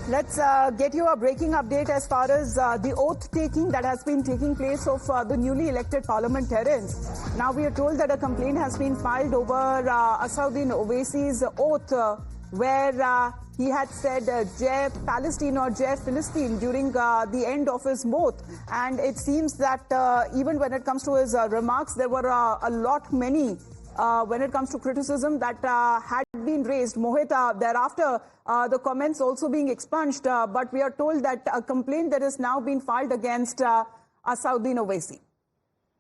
Let's get you a breaking update as far as the oath taking that has been taking place of the newly elected parliamentarians. Now we are told that a complaint has been filed over Asauddin Owaisi's oath where he had said Jai Palestine or Jai Philistine during the end of his oath. And it seems that even when it comes to his remarks, there were many when it comes to criticism that had been raised. Mohit, thereafter, the comments also being expunged, but we are told that a complaint that has now been filed against Asauddin Owaisi.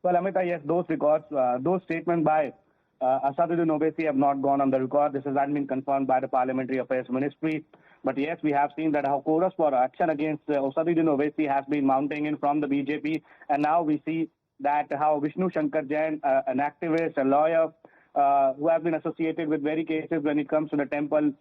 Well, Amita, yes, those records, those statements by Asauddin Owaisi have not gone on the record. This has not been confirmed by the Parliamentary Affairs Ministry. But yes, we have seen that how chorus for action against Asauddin Owaisi has been mounting in from the BJP. And now we see that how Vishnu Shankar Jain, an activist, a lawyer, who have been associated with very cases when it comes to the temple,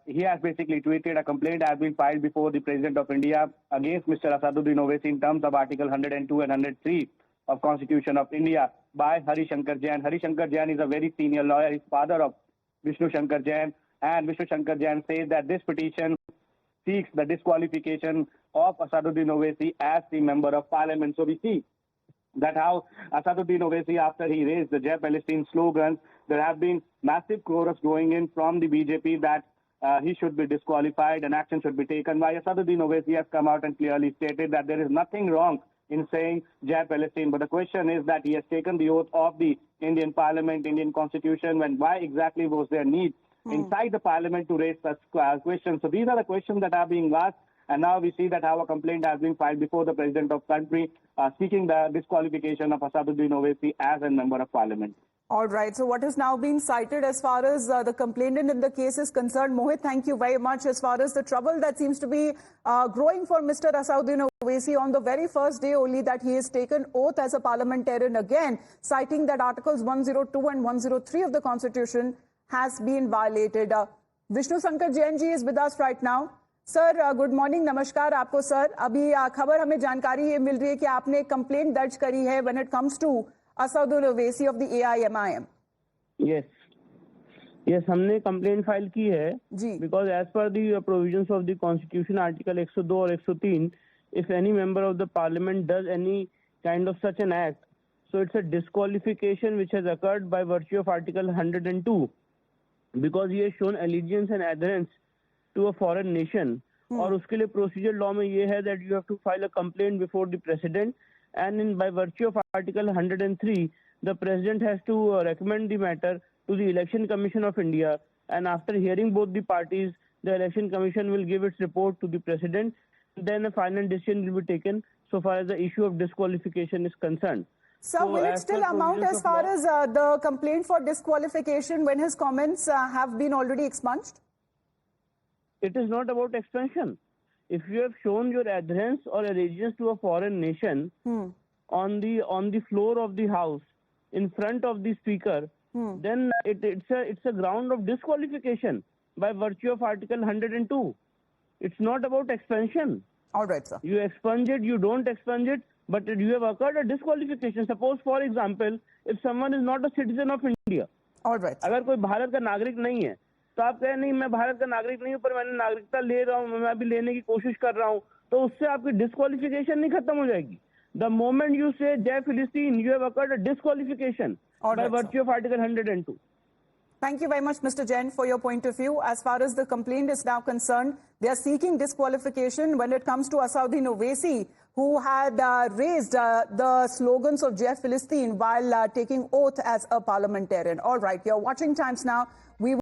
he has basically tweeted a complaint has been filed before the President of India against Mr. Asauddin Owaisi in terms of Article 102 and 103 of Constitution of India by Hari Shankar Jain. Hari Shankar Jain is a very senior lawyer. He's father of Vishnu Shankar Jain. And Vishnu Shankar Jain says that this petition seeks the disqualification of Asauddin Owaisi as the Member of Parliament. So we see that how Asauddin Owaisi, after he raised the Jai Palestine slogans, there have been massive chorus going in from the BJP that he should be disqualified and action should be taken. Why Asauddin Owaisi has come out and clearly stated that there is nothing wrong in saying Jai Palestine. But the question is that he has taken the oath of the Indian Parliament, Indian Constitution, when why exactly was there need inside the Parliament to raise such questions? So these are the questions that are being asked. And now we see that how a complaint has been filed before the President of the country seeking the disqualification of Asauddin Owaisi as a Member of Parliament. All right. So what is now being cited as far as the complainant in the case is concerned? Mohit, thank you very much. As far as the trouble that seems to be growing for Mr. Asauddin Owaisi on the very first day only that he has taken oath as a parliamentarian again, citing that Articles 102 and 103 of the Constitution has been violated. Vishnu Shankar Jain ji is with us right now. Sir good morning, नमस्कार आपको sir. अभी खबर हमें जानकारी ये मिल रही है कि आपने एक कंप्लेंट दर्ज करी है when it comes to Asaduddin Owaisi of the AIMIM. Yes हमने कंप्लेंट फाइल की है जी, because as per the provisions of the constitution article 102 और 103 if any member of the parliament does any kind of such an act, so it's a disqualification which has occurred by virtue of article 102 because he has shown allegiance and adherence to a foreign nation. और उसके लिए procedure law में ये है that you have to file a complaint before the president, and in by virtue of article 103 the president has to recommend the matter to the election commission of India, and after hearing both the parties the election commission will give its report to the president, then a final decision will be taken so far as the issue of disqualification is concerned. So will it still amount as far as the complaint for disqualification when his comments have been already expunged? It is not about expansion. If you have shown your adherence or allegiance to a foreign nation on the floor of the house in front of the speaker, then it's a ground of disqualification by virtue of Article 102. It's not about expansion. All right, sir. You expunge it, you don't expunge it, but you have occurred a disqualification. Suppose, for example, if someone is not a citizen of India, all right, अगर कोई भारत का नागरिक नहीं है तो आप कहें नहीं मैं भारत का नागरिक नहीं हूं पर मैंने नागरिकता ले रहा हूं, मैं भी लेने की कोशिश कर रहा हूं, तो उससे आपकी डिस्क्वालिफिकेशन नहीं खत्म हो जाएगी. द मोमेंट यू से जय फिलिस्तीन you have occurred a disqualification bye virtue of article 102. Thank you very much, Mr. Jain, for your point of view. As far as the complaint is now concerned, they are seeking disqualification when it comes to Asauddin Owaisi, who had raised the slogans of Jai Philistine while taking oath as a parliamentarian. All right, you're watching Times Now. We